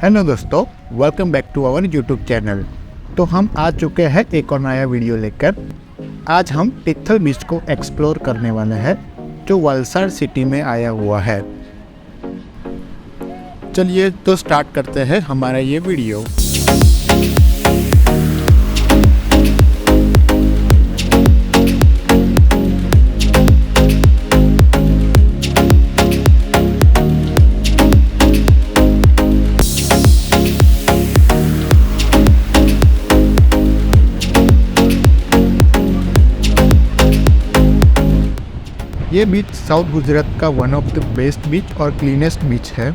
Hello दोस्तों, welcome back to our YouTube channel. तो हम आ चुके हैं एक और नया वीडियो लेकर। आज हम तिथल बीच को एक्सप्लोर करने वाले हैं जो वलसाड सिटी में आया हुआ है। चलिए तो स्टार्ट करते हैं हमारा ये वीडियो। ये बीच साउथ गुजरात का वन ऑफ द बेस्ट बीच और क्लीनेस्ट बीच है।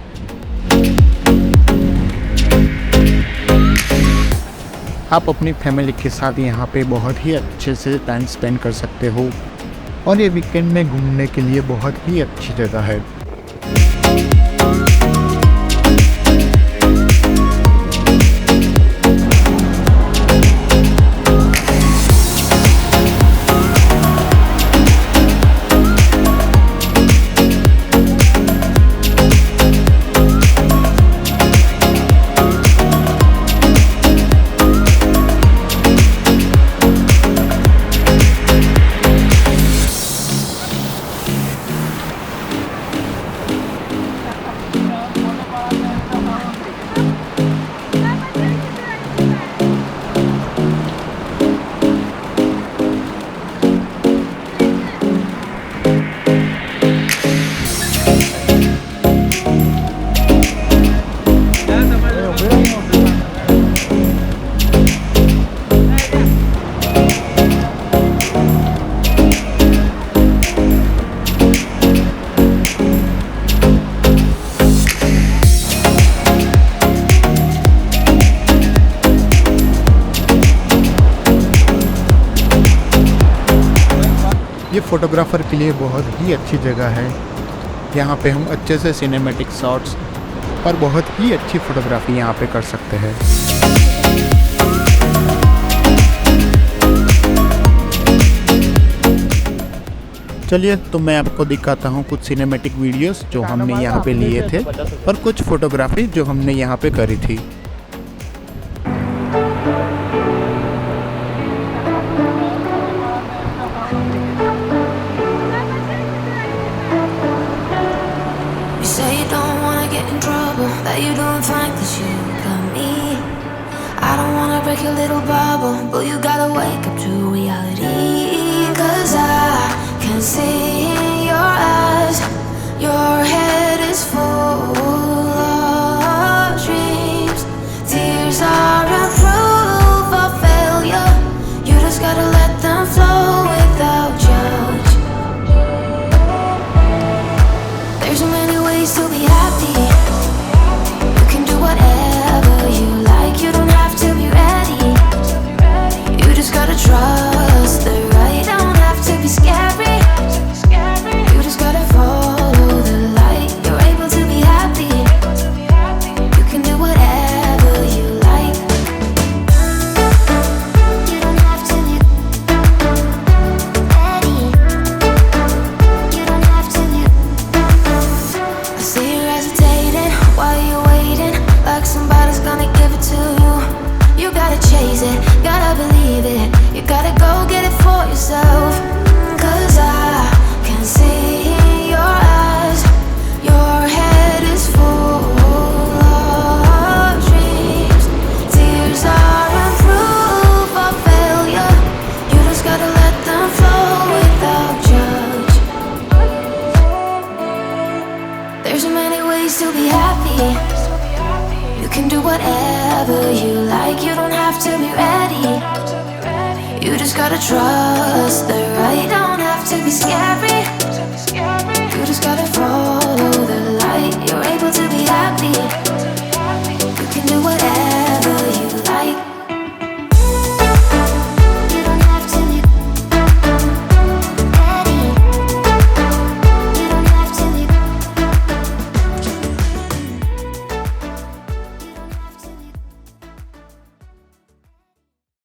आप अपनी फैमिली के साथ यहाँ पे बहुत ही अच्छे से टाइम स्पेंड कर सकते हो और ये वीकेंड में घूमने के लिए बहुत ही अच्छी जगह है। ये फोटोग्राफर के लिए बहुत ही अच्छी जगह है। यहाँ पे हम अच्छे से सिनेमैटिक शॉट्स और बहुत ही अच्छी फोटोग्राफी यहाँ पे कर सकते हैं। चलिए तो मैं आपको दिखाता हूँ कुछ सिनेमैटिक वीडियोस जो हमने यहाँ पे लिए थे और कुछ फोटोग्राफी जो हमने यहाँ पे करी थी। That you don't find that you got me. I don't wanna break your little bubble, but you gotta wake up to reality. Cause I can see in your eyes, your head is full of dreams. Tears are a proof of failure. You just gotta let them flow without judge. There's so many ways to be happy. Whatever you like, you don't have to be ready. You just gotta trust the right, don't have to be scary. You just gotta follow the light, you're able to be happy. You can do whatever you like. You don't have to be ready. You don't have to be. I see you hesitating while you're waiting, like somebody's gonna give it to you. You gotta chase it, gotta believe it. You gotta go get it for yourself. Cause I can see in your eyes, your head is full of dreams. Tears are a proof of failure. You just gotta let them flow without judge. There's so many ways to be happy. You can do whatever you like, you don't have to be ready. You just gotta trust the right, don't have to be scary.